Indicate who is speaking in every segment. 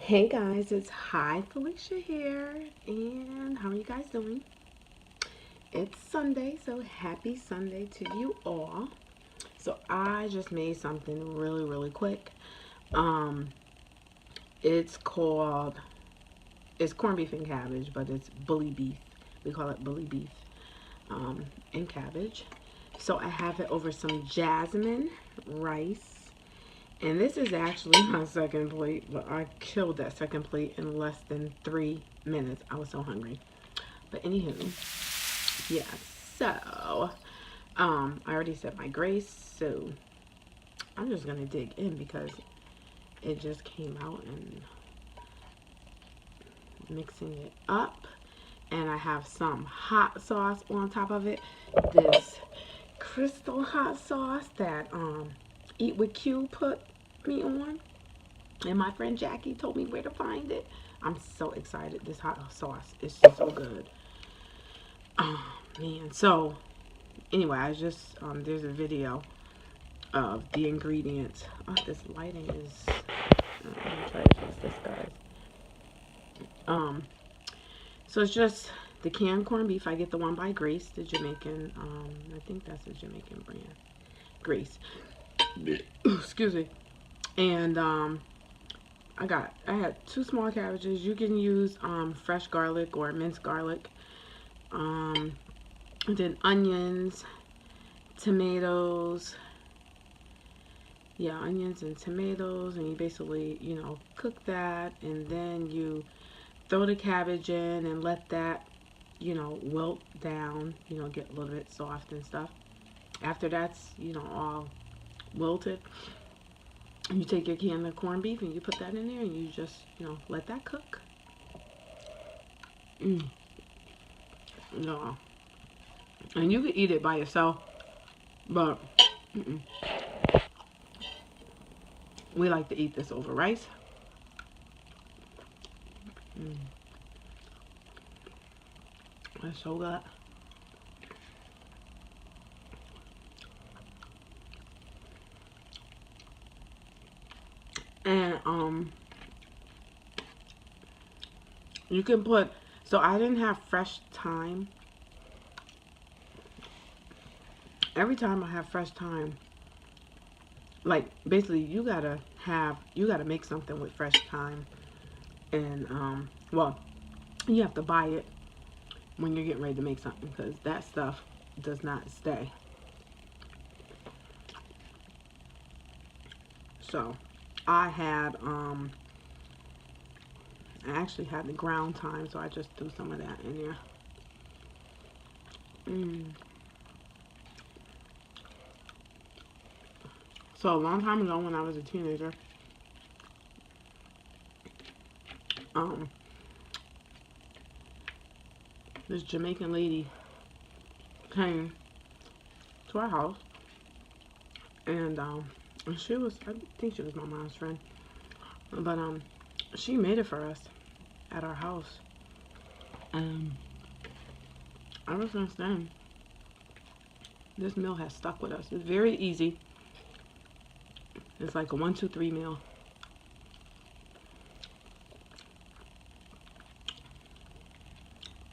Speaker 1: Hey guys, it's Hye-Felicia here, and how are you guys doing? It's Sunday, so happy Sunday to you all. So I just made something really quick. Um, it's called it's corned beef and cabbage, but it's bully beef. We call it bully beef and cabbage. So I have it over some jasmine rice. And this is actually my second plate, but I killed that second plate in less than 3 minutes. I was so hungry. But anywho, yeah. So, I already said my grace, so I'm just gonna dig in because it just came out and mixing it up. And I have some hot sauce on top of it. This crystal hot sauce that Eat with Q put me on. And my friend Jackie told me where to find it. I'm so excited. This hot sauce is so good. Oh man. So anyway, I just there's a video of the ingredients. Oh, this lighting is I'm gonna try to fix this, guys. Um so it's just the canned corned beef. I get the one by Grace, the Jamaican, I think that's a Jamaican brand. Grace. Excuse me. And I had 2 small cabbages. You can use fresh garlic or minced garlic. Um, then onions, tomatoes. Yeah, onions and tomatoes, and you basically, cook that, and then you throw the cabbage in and let that, wilt down, get a little bit soft and stuff. After that's, all wilted, you take your can of corned beef and you put that in there and you just, let that cook. Mm. No. And you can eat it by yourself, but we like to eat this over rice. Mm. That's so good. And you can put, so I didn't have fresh thyme. Every time I have fresh thyme, like basically you gotta make something with fresh thyme. And well, you have to buy it when you're getting ready to make something because that stuff does not stay. So I had I actually had the ground thyme, so I just threw some of that in there. Mm. So a long time ago when I was a teenager, um, this Jamaican lady came to our house, and she was, I think she was my mom's friend, but she made it for us at our house, and ever since then, this meal has stuck with us. It's very easy. It's like a 1, 2, 3 meal.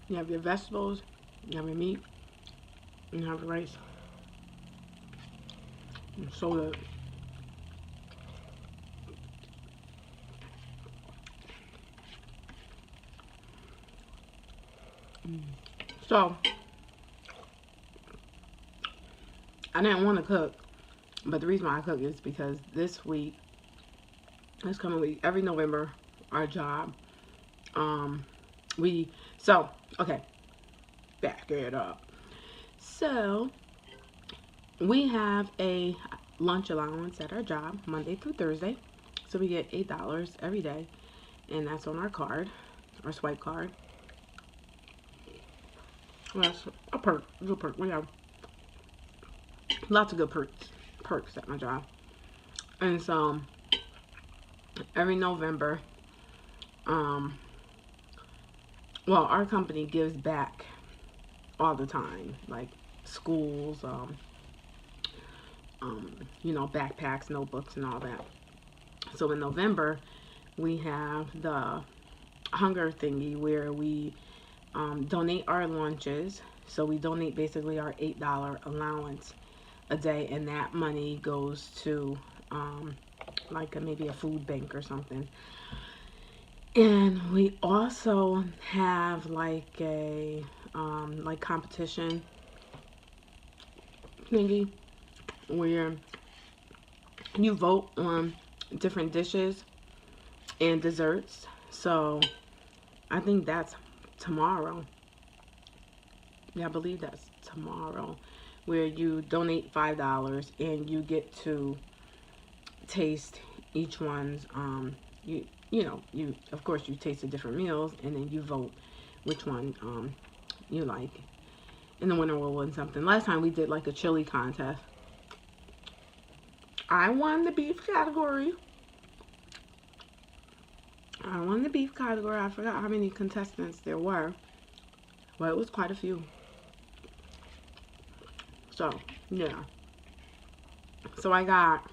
Speaker 1: You have your vegetables, you have your meat, and you have your rice. It's so good. So, I didn't want to cook, but the reason why I cook is because this coming week, every November, our job, um, okay, back it up. So, we have a lunch allowance at our job, Monday through Thursday. So we get $8 every day, and that's on our card, our swipe card. Well, that's a perk, good perk. We have lots of good perks at my job. And so every November, um, well, our company gives back all the time, like schools, backpacks, notebooks, and all that. So in November, we have the hunger thingy where we donate our lunches. So we donate basically our $8 allowance a day, and that money goes to like maybe a food bank or something. And we also have like a like competition thingy where you vote on different dishes and desserts. So I think that's tomorrow. Yeah, I believe that's tomorrow, where you donate $5 and you get to taste each one's you know, you of course you taste the different meals, and then you vote which one you like, and the winner will win something. Last time we did like a chili contest. I won the beef category. I forgot how many contestants there were, but it was quite a few. So yeah, so I got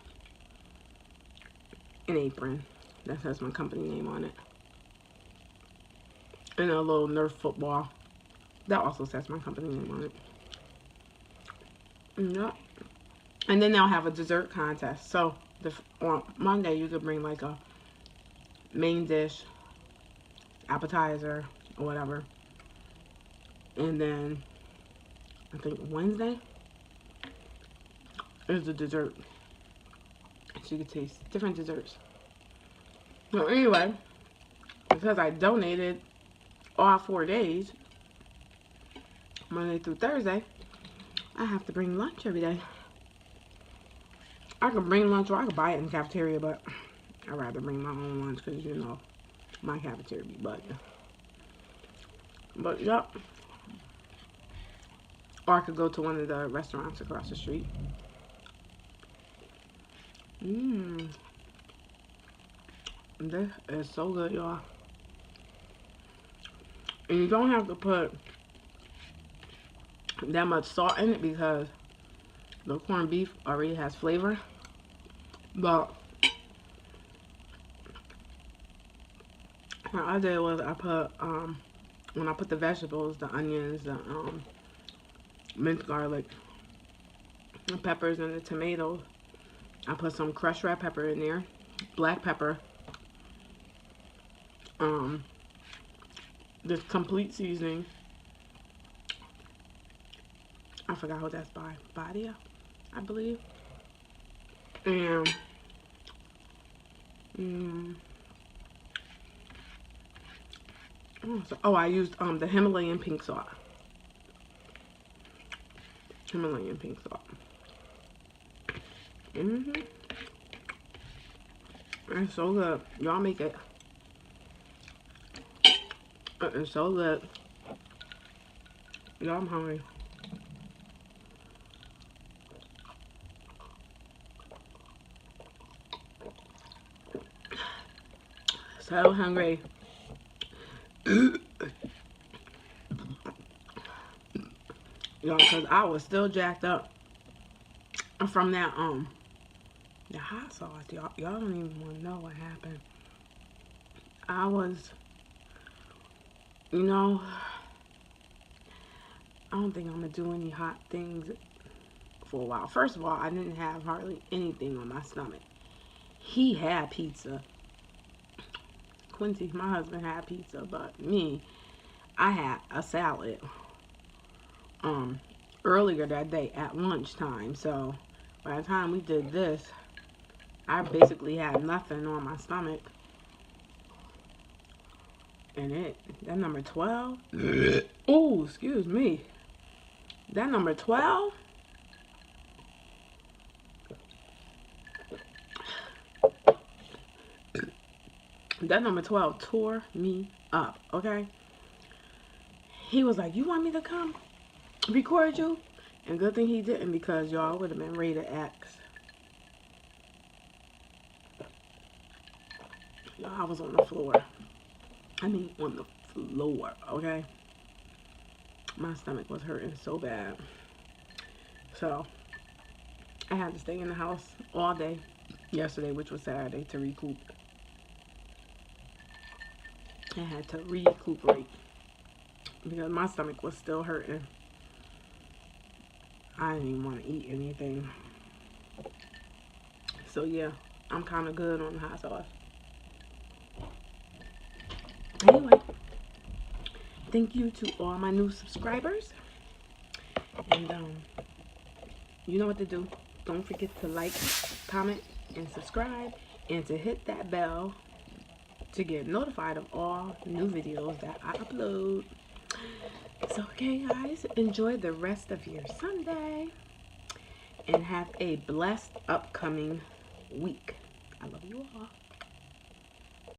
Speaker 1: an apron that has my company name on it, and a little Nerf football that also says my company name on it. Yep. And then they'll have a dessert contest. So on Monday you could bring like a main dish, appetizer, or whatever. And then I think Wednesday is the dessert. So you can taste different desserts. So anyway, because I donated all 4 days, Monday through Thursday, I have to bring lunch every day. I can bring lunch or I can buy it in the cafeteria, but I'd rather bring my own lunch because, you know, my cafeteria be bugging. But, yep. Or I could go to one of the restaurants across the street. This is so good, y'all. And you don't have to put that much salt in it because the corned beef already has flavor. But what I did was I put when I put the vegetables, the onions, the minced garlic, the peppers, and the tomatoes, I put some crushed red pepper in there, black pepper, this complete seasoning. I forgot who that's by. Badia, I believe. And I used the Himalayan pink salt. Himalayan pink salt. It's so good. Y'all make it. It's so good. Y'all, I'm hungry. So hungry. Y'all, because I was still jacked up from that the hot sauce. Y'all don't even want to know what happened. I was, you know, I don't think I'm gonna do any hot things for a while. First of all, I didn't have hardly anything on my stomach. He had pizza. Quincy, my husband, had pizza, but me, I had a salad earlier that day at lunchtime. So by the time we did this, I basically had nothing on my stomach. And that number 12. Oh, excuse me. That number 12. That number 12 tore me up, okay? He was like, you want me to come record you? And good thing he didn't, because y'all would have been rated X. Y'all, I was on the floor. I mean, on the floor, okay? My stomach was hurting so bad. So, I had to stay in the house all day yesterday, which was Saturday, to recoup. I had to recuperate because my stomach was still hurting. I didn't even want to eat anything. So yeah, I'm kind of good on the hot sauce. Anyway, thank you to all my new subscribers. And you know what to do. Don't forget to like, comment, and subscribe, and to hit that bell to get notified of all new videos that I upload. So okay guys, enjoy the rest of your Sunday and have a blessed upcoming week. I love you all.